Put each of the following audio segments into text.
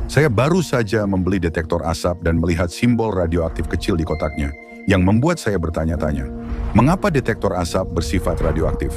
Saya baru saja membeli detektor asap dan melihat simbol radioaktif kecil di kotaknya, yang membuat saya bertanya-tanya, mengapa detektor asap bersifat radioaktif?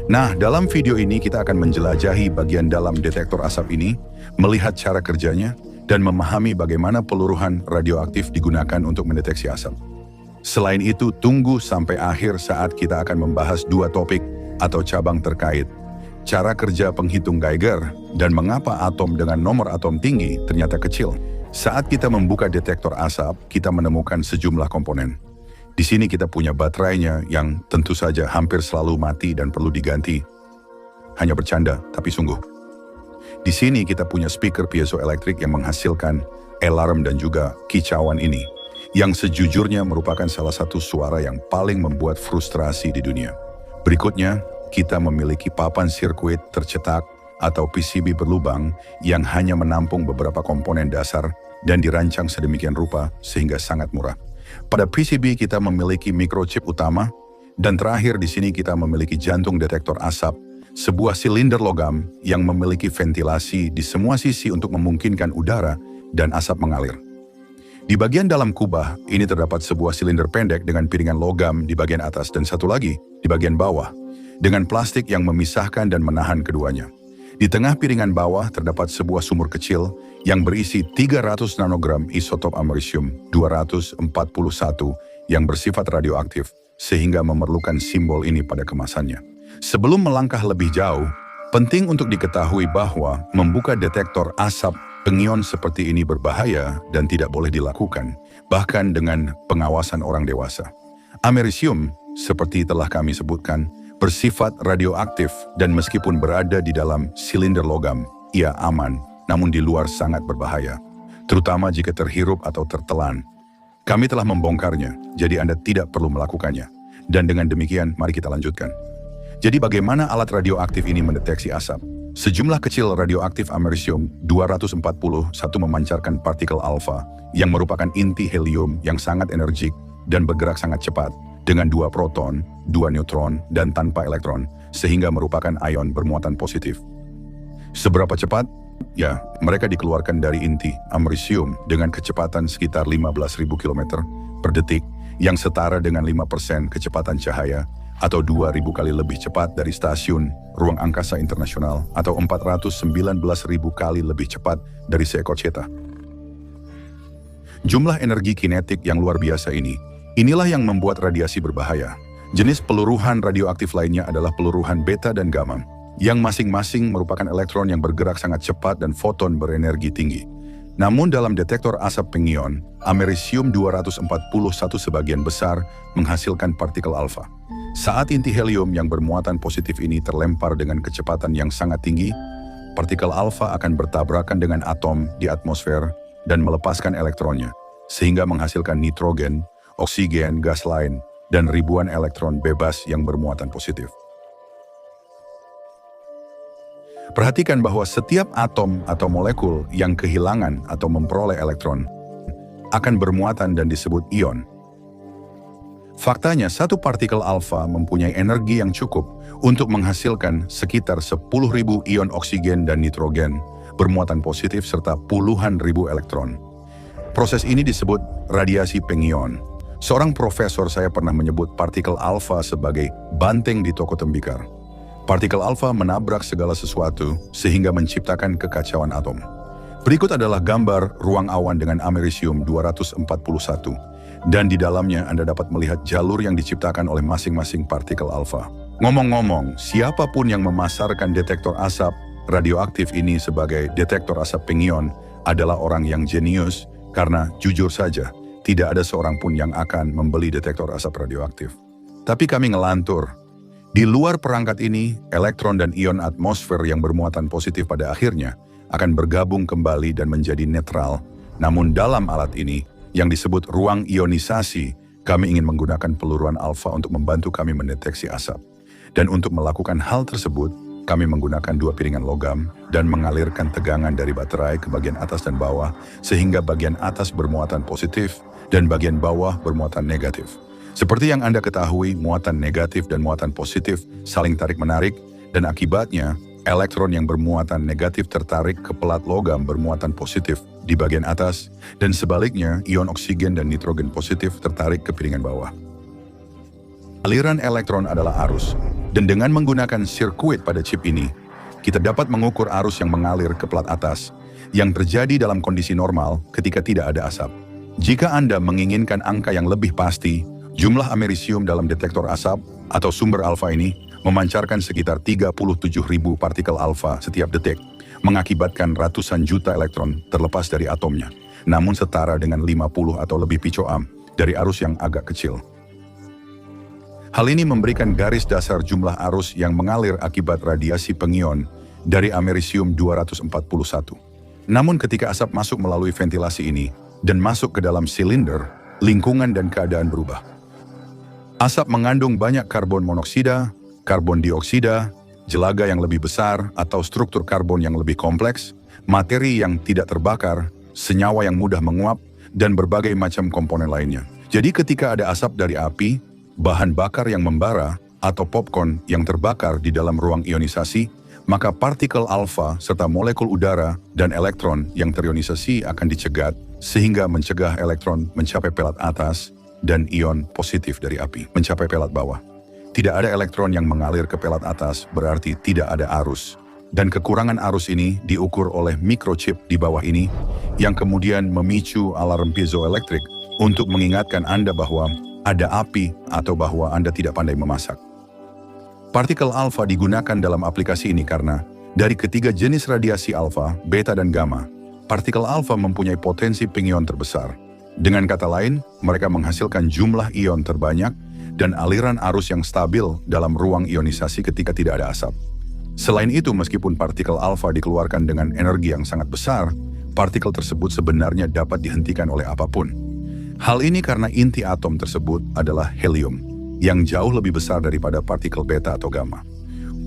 Nah, dalam video ini kita akan menjelajahi bagian dalam detektor asap ini, melihat cara kerjanya, dan memahami bagaimana peluruhan radioaktif digunakan untuk mendeteksi asap. Selain itu, tunggu sampai akhir saat kita akan membahas dua topik atau cabang terkait. Cara kerja penghitung Geiger, dan mengapa atom dengan nomor atom tinggi ternyata kecil. Saat kita membuka detektor asap, kita menemukan sejumlah komponen. Di sini kita punya baterainya yang tentu saja hampir selalu mati dan perlu diganti. Hanya bercanda, tapi sungguh. Di sini kita punya speaker piezoelektrik yang menghasilkan alarm dan juga kicauan ini, yang sejujurnya merupakan salah satu suara yang paling membuat frustrasi di dunia. Berikutnya, kita memiliki papan sirkuit tercetak atau PCB berlubang yang hanya menampung beberapa komponen dasar dan dirancang sedemikian rupa sehingga sangat murah. Pada PCB kita memiliki microchip utama, dan terakhir di sini kita memiliki jantung detektor asap, sebuah silinder logam yang memiliki ventilasi di semua sisi untuk memungkinkan udara dan asap mengalir. Di bagian dalam kubah, ini terdapat sebuah silinder pendek dengan piringan logam di bagian atas dan satu lagi di bagian bawah, dengan plastik yang memisahkan dan menahan keduanya. Di tengah piringan bawah terdapat sebuah sumur kecil yang berisi 300 nanogram isotop amerisium-241 yang bersifat radioaktif, sehingga memerlukan simbol ini pada kemasannya. Sebelum melangkah lebih jauh, penting untuk diketahui bahwa membuka detektor asap pengion seperti ini berbahaya dan tidak boleh dilakukan, bahkan dengan pengawasan orang dewasa. Amerisium, seperti telah kami sebutkan, bersifat radioaktif dan meskipun berada di dalam silinder logam, ia aman, namun di luar sangat berbahaya, terutama jika terhirup atau tertelan. Kami telah membongkarnya, jadi Anda tidak perlu melakukannya. Dan dengan demikian, mari kita lanjutkan. Jadi bagaimana alat radioaktif ini mendeteksi asap? Sejumlah kecil radioaktif amerisium-241 memancarkan partikel alfa, yang merupakan inti helium yang sangat energik dan bergerak sangat cepat, dengan 2 proton, 2 neutron, dan tanpa elektron, sehingga merupakan ion bermuatan positif. Seberapa cepat? Ya, mereka dikeluarkan dari inti amerisium dengan kecepatan sekitar 15.000 km per detik, yang setara dengan 5% kecepatan cahaya, atau 2.000 kali lebih cepat dari stasiun ruang angkasa internasional, atau 419.000 kali lebih cepat dari seekor cheetah. Jumlah energi kinetik yang luar biasa inilah yang membuat radiasi berbahaya. Jenis peluruhan radioaktif lainnya adalah peluruhan beta dan gamma, yang masing-masing merupakan elektron yang bergerak sangat cepat dan foton berenergi tinggi. Namun dalam detektor asap pengion, amerisium-241 sebagian besar menghasilkan partikel alfa. Saat inti helium yang bermuatan positif ini terlempar dengan kecepatan yang sangat tinggi, partikel alfa akan bertabrakan dengan atom di atmosfer dan melepaskan elektronnya, sehingga menghasilkan nitrogen, oksigen, gas lain, dan ribuan elektron bebas yang bermuatan positif. Perhatikan bahwa setiap atom atau molekul yang kehilangan atau memperoleh elektron akan bermuatan dan disebut ion. Faktanya, satu partikel alfa mempunyai energi yang cukup untuk menghasilkan sekitar 10.000 ion oksigen dan nitrogen bermuatan positif serta puluhan ribu elektron. Proses ini disebut radiasi pengion. Seorang profesor saya pernah menyebut partikel alfa sebagai banteng di toko tembikar. Partikel alfa menabrak segala sesuatu sehingga menciptakan kekacauan atom. Berikut adalah gambar ruang awan dengan amerisium-241. Dan di dalamnya Anda dapat melihat jalur yang diciptakan oleh masing-masing partikel alfa. Ngomong-ngomong, siapapun yang memasarkan detektor asap radioaktif ini sebagai detektor asap pengion adalah orang yang jenius, karena jujur saja, tidak ada seorang pun yang akan membeli detektor asap radioaktif. Tapi kami ngelantur. Di luar perangkat ini, elektron dan ion atmosfer yang bermuatan positif pada akhirnya akan bergabung kembali dan menjadi netral. Namun dalam alat ini, yang disebut ruang ionisasi, kami ingin menggunakan peluruan alfa untuk membantu kami mendeteksi asap. Dan untuk melakukan hal tersebut, kami menggunakan 2 piringan logam dan mengalirkan tegangan dari baterai ke bagian atas dan bawah, sehingga bagian atas bermuatan positif dan bagian bawah bermuatan negatif. Seperti yang Anda ketahui, muatan negatif dan muatan positif saling tarik-menarik, dan akibatnya Elektron yang bermuatan negatif tertarik ke pelat logam bermuatan positif di bagian atas, dan sebaliknya ion oksigen dan nitrogen positif tertarik ke piringan bawah. Aliran elektron adalah arus, dan dengan menggunakan sirkuit pada chip ini, kita dapat mengukur arus yang mengalir ke pelat atas, yang terjadi dalam kondisi normal ketika tidak ada asap. Jika Anda menginginkan angka yang lebih pasti, jumlah amerisium dalam detektor asap atau sumber alfa ini memancarkan sekitar 37.000 partikel alfa setiap detik, mengakibatkan ratusan juta elektron terlepas dari atomnya, namun setara dengan 50 atau lebih picoam dari arus yang agak kecil. Hal ini memberikan garis dasar jumlah arus yang mengalir akibat radiasi pengion dari amerisium-241. Namun ketika asap masuk melalui ventilasi ini dan masuk ke dalam silinder, lingkungan dan keadaan berubah. Asap mengandung banyak karbon monoksida, karbon dioksida, jelaga yang lebih besar atau struktur karbon yang lebih kompleks, materi yang tidak terbakar, senyawa yang mudah menguap, dan berbagai macam komponen lainnya. Jadi ketika ada asap dari api, bahan bakar yang membara, atau popcorn yang terbakar di dalam ruang ionisasi, maka partikel alfa serta molekul udara dan elektron yang terionisasi akan dicegat sehingga mencegah elektron mencapai pelat atas dan ion positif dari api mencapai pelat bawah. Tidak ada elektron yang mengalir ke pelat atas berarti tidak ada arus. Dan kekurangan arus ini diukur oleh microchip di bawah ini yang kemudian memicu alarm piezoelektrik untuk mengingatkan Anda bahwa ada api atau bahwa Anda tidak pandai memasak. Partikel alfa digunakan dalam aplikasi ini karena dari ketiga jenis radiasi alfa, beta, dan gamma, partikel alfa mempunyai potensi pengion terbesar. Dengan kata lain, mereka menghasilkan jumlah ion terbanyak dan aliran arus yang stabil dalam ruang ionisasi ketika tidak ada asap. Selain itu, meskipun partikel alfa dikeluarkan dengan energi yang sangat besar, partikel tersebut sebenarnya dapat dihentikan oleh apapun. Hal ini karena inti atom tersebut adalah helium, yang jauh lebih besar daripada partikel beta atau gamma.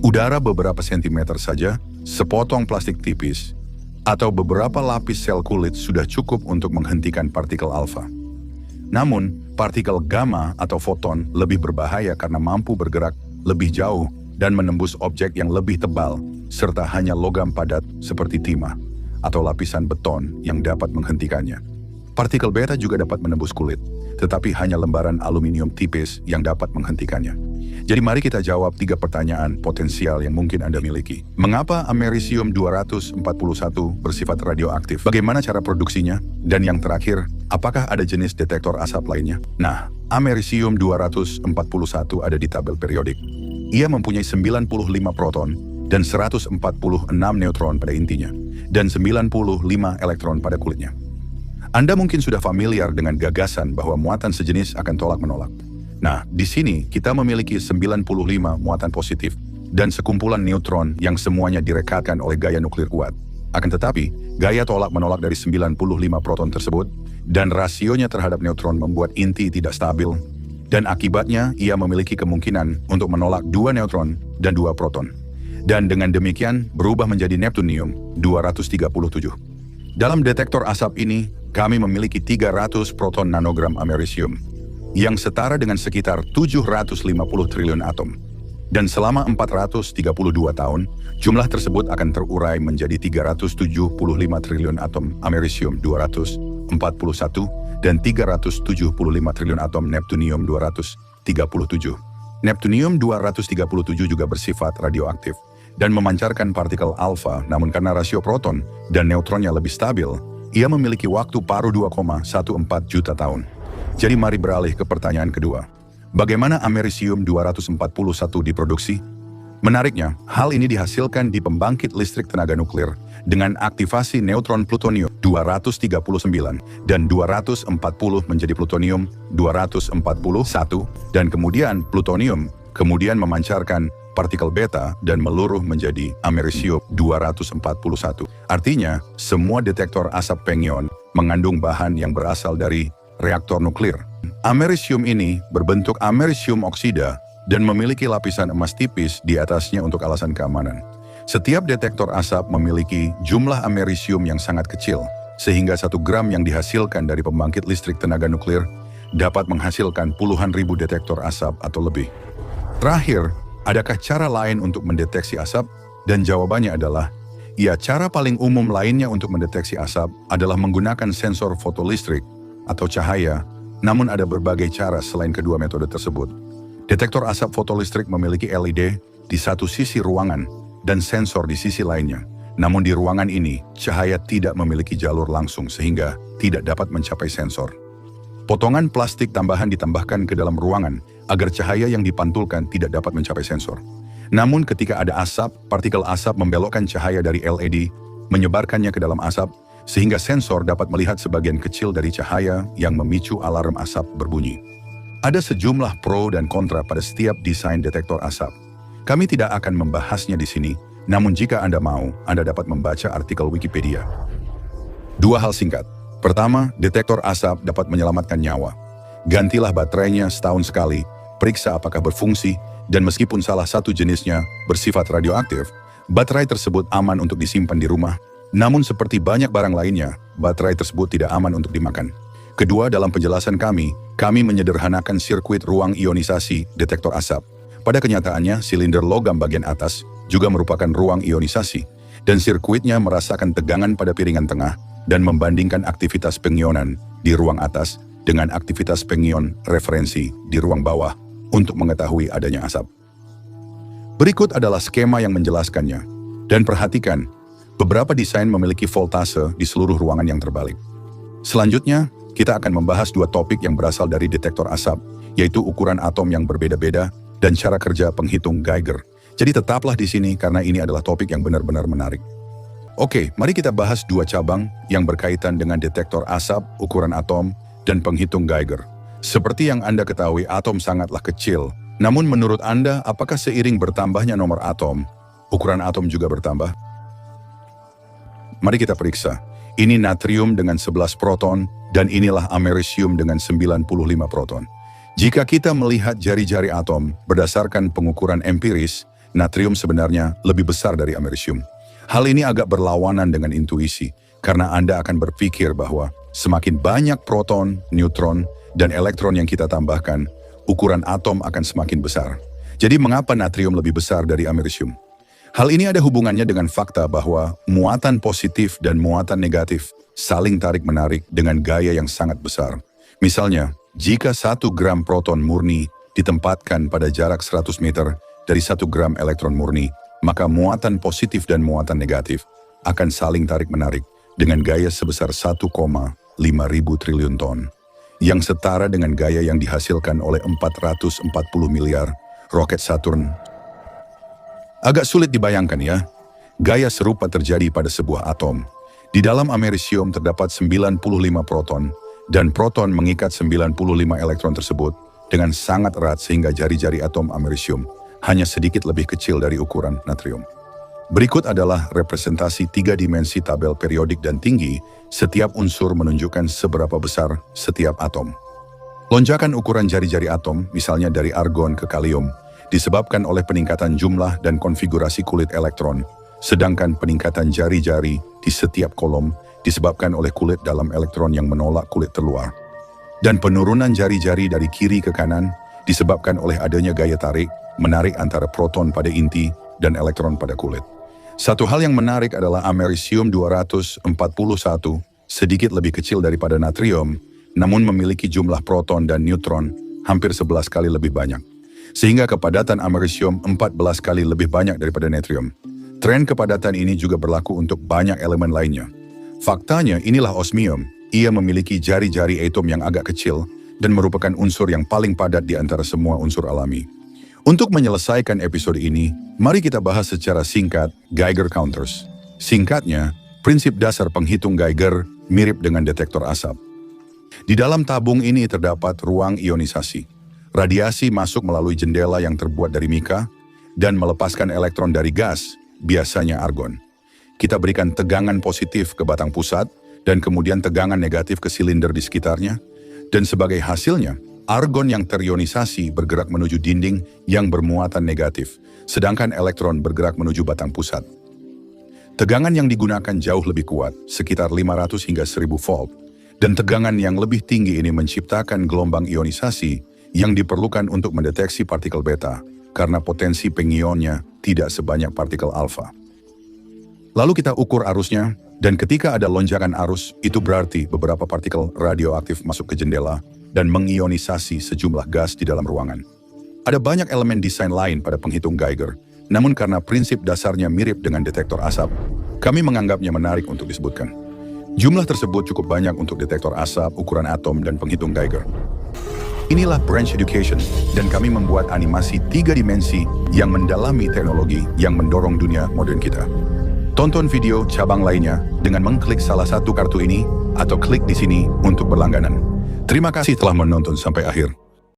Udara beberapa sentimeter saja, sepotong plastik tipis, atau beberapa lapis sel kulit sudah cukup untuk menghentikan partikel alfa. Namun, partikel gamma atau foton lebih berbahaya karena mampu bergerak lebih jauh dan menembus objek yang lebih tebal, serta hanya logam padat seperti timah atau lapisan beton yang dapat menghentikannya. Partikel beta juga dapat menembus kulit, tetapi hanya lembaran aluminium tipis yang dapat menghentikannya. Jadi mari kita jawab 3 pertanyaan potensial yang mungkin Anda miliki. Mengapa amerisium-241 bersifat radioaktif? Bagaimana cara produksinya? Dan yang terakhir, apakah ada jenis detektor asap lainnya? Nah, amerisium-241 ada di tabel periodik. Ia mempunyai 95 proton dan 146 neutron pada intinya, dan 95 elektron pada kulitnya. Anda mungkin sudah familiar dengan gagasan bahwa muatan sejenis akan tolak-menolak. Nah, di sini kita memiliki 95 muatan positif dan sekumpulan neutron yang semuanya direkatkan oleh gaya nuklir kuat. Akan tetapi, gaya tolak-menolak dari 95 proton tersebut dan rasionya terhadap neutron membuat inti tidak stabil, dan akibatnya ia memiliki kemungkinan untuk menolak 2 neutron dan 2 proton. Dan dengan demikian berubah menjadi neptunium-237. Dalam detektor asap ini, kami memiliki 300 proton nanogram amerisium, yang setara dengan sekitar 750 triliun atom. Dan selama 432 tahun, jumlah tersebut akan terurai menjadi 375 triliun atom amerisium-241 dan 375 triliun atom neptunium-237. Neptunium-237 juga bersifat radioaktif dan memancarkan partikel alfa, namun karena rasio proton dan neutronnya lebih stabil, ia memiliki waktu paruh 2,14 juta tahun. Jadi mari beralih ke pertanyaan kedua. Bagaimana amerisium-241 diproduksi? Menariknya, hal ini dihasilkan di pembangkit listrik tenaga nuklir dengan aktivasi neutron plutonium-239 dan 240 menjadi plutonium-241 dan kemudian plutonium kemudian memancarkan partikel beta dan meluruh menjadi amerisium-241. Artinya, semua detektor asap pengion mengandung bahan yang berasal dari reaktor nuklir. Amerisium ini berbentuk amerisium oksida dan memiliki lapisan emas tipis di atasnya untuk alasan keamanan. Setiap detektor asap memiliki jumlah amerisium yang sangat kecil, sehingga 1 gram yang dihasilkan dari pembangkit listrik tenaga nuklir dapat menghasilkan puluhan ribu detektor asap atau lebih. Terakhir, adakah cara lain untuk mendeteksi asap? Dan jawabannya adalah, ya, cara paling umum lainnya untuk mendeteksi asap adalah menggunakan sensor fotolistrik atau cahaya, namun ada berbagai cara selain kedua metode tersebut. Detektor asap fotolistrik memiliki LED di satu sisi ruangan dan sensor di sisi lainnya. Namun di ruangan ini, cahaya tidak memiliki jalur langsung sehingga tidak dapat mencapai sensor. Potongan plastik tambahan ditambahkan ke dalam ruangan agar cahaya yang dipantulkan tidak dapat mencapai sensor. Namun ketika ada asap, partikel asap membelokkan cahaya dari LED, menyebarkannya ke dalam asap, sehingga sensor dapat melihat sebagian kecil dari cahaya yang memicu alarm asap berbunyi. Ada sejumlah pro dan kontra pada setiap desain detektor asap. Kami tidak akan membahasnya di sini, namun jika Anda mau, Anda dapat membaca artikel Wikipedia. Dua hal singkat. Pertama, detektor asap dapat menyelamatkan nyawa. Gantilah baterainya setahun sekali, periksa apakah berfungsi, dan meskipun salah satu jenisnya bersifat radioaktif, baterai tersebut aman untuk disimpan di rumah. Namun seperti banyak barang lainnya, baterai tersebut tidak aman untuk dimakan. Kedua, dalam penjelasan kami menyederhanakan sirkuit ruang ionisasi detektor asap. Pada kenyataannya, silinder logam bagian atas juga merupakan ruang ionisasi, dan sirkuitnya merasakan tegangan pada piringan tengah dan membandingkan aktivitas pengionan di ruang atas dengan aktivitas pengion referensi di ruang bawah untuk mengetahui adanya asap. Berikut adalah skema yang menjelaskannya. Dan perhatikan, beberapa desain memiliki voltase di seluruh ruangan yang terbalik. Selanjutnya, kita akan membahas dua topik yang berasal dari detektor asap, yaitu ukuran atom yang berbeda-beda dan cara kerja penghitung Geiger. Jadi tetaplah di sini karena ini adalah topik yang benar-benar menarik. Oke, mari kita bahas dua cabang yang berkaitan dengan detektor asap, ukuran atom, dan penghitung Geiger. Seperti yang Anda ketahui, atom sangatlah kecil. Namun menurut Anda, apakah seiring bertambahnya nomor atom, ukuran atom juga bertambah? Mari kita periksa. Ini natrium dengan 11 proton, dan inilah amerisium dengan 95 proton. Jika kita melihat jari-jari atom berdasarkan pengukuran empiris, natrium sebenarnya lebih besar dari amerisium. Hal ini agak berlawanan dengan intuisi, karena Anda akan berpikir bahwa semakin banyak proton, neutron, dan elektron yang kita tambahkan, ukuran atom akan semakin besar. Jadi mengapa natrium lebih besar dari amerisium? Hal ini ada hubungannya dengan fakta bahwa muatan positif dan muatan negatif saling tarik-menarik dengan gaya yang sangat besar. Misalnya, jika 1 gram proton murni ditempatkan pada jarak 100 meter dari 1 gram elektron murni, maka muatan positif dan muatan negatif akan saling tarik-menarik dengan gaya sebesar 1,5 ribu triliun ton. Yang setara dengan gaya yang dihasilkan oleh 440 miliar roket Saturn. Agak sulit dibayangkan ya, gaya serupa terjadi pada sebuah atom. Di dalam amerisium terdapat 95 proton, dan proton mengikat 95 elektron tersebut dengan sangat erat sehingga jari-jari atom amerisium hanya sedikit lebih kecil dari ukuran natrium. Berikut adalah representasi 3 dimensi tabel periodik dan tinggi, setiap unsur menunjukkan seberapa besar setiap atom. Lonjakan ukuran jari-jari atom, misalnya dari argon ke kalium, disebabkan oleh peningkatan jumlah dan konfigurasi kulit elektron, sedangkan peningkatan jari-jari di setiap kolom disebabkan oleh kulit dalam elektron yang menolak kulit terluar. Dan penurunan jari-jari dari kiri ke kanan disebabkan oleh adanya gaya tarik-menarik antara proton pada inti dan elektron pada kulit. Satu hal yang menarik adalah amerisium 241 sedikit lebih kecil daripada natrium, namun memiliki jumlah proton dan neutron hampir 11 kali lebih banyak. Sehingga kepadatan amerisium 14 kali lebih banyak daripada natrium. Tren kepadatan ini juga berlaku untuk banyak elemen lainnya. Faktanya inilah osmium, ia memiliki jari-jari atom yang agak kecil dan merupakan unsur yang paling padat di antara semua unsur alami. Untuk menyelesaikan episode ini, mari kita bahas secara singkat Geiger counters. Singkatnya, prinsip dasar penghitung Geiger mirip dengan detektor asap. Di dalam tabung ini terdapat ruang ionisasi. Radiasi masuk melalui jendela yang terbuat dari mika dan melepaskan elektron dari gas, biasanya argon. Kita berikan tegangan positif ke batang pusat dan kemudian tegangan negatif ke silinder di sekitarnya, dan sebagai hasilnya, argon yang terionisasi bergerak menuju dinding yang bermuatan negatif, sedangkan elektron bergerak menuju batang pusat. Tegangan yang digunakan jauh lebih kuat, sekitar 500 hingga 1000 volt, dan tegangan yang lebih tinggi ini menciptakan gelombang ionisasi yang diperlukan untuk mendeteksi partikel beta, karena potensi pengionnya tidak sebanyak partikel alfa. Lalu kita ukur arusnya, dan ketika ada lonjakan arus, itu berarti beberapa partikel radioaktif masuk ke jendela dan mengionisasi sejumlah gas di dalam ruangan. Ada banyak elemen desain lain pada penghitung Geiger, namun karena prinsip dasarnya mirip dengan detektor asap, kami menganggapnya menarik untuk disebutkan. Jumlah tersebut cukup banyak untuk detektor asap, ukuran atom, dan penghitung Geiger. Inilah Branch Education, dan kami membuat animasi 3 dimensi yang mendalami teknologi yang mendorong dunia modern kita. Tonton video cabang lainnya dengan mengklik salah satu kartu ini atau klik di sini untuk berlangganan. Terima kasih telah menonton sampai akhir.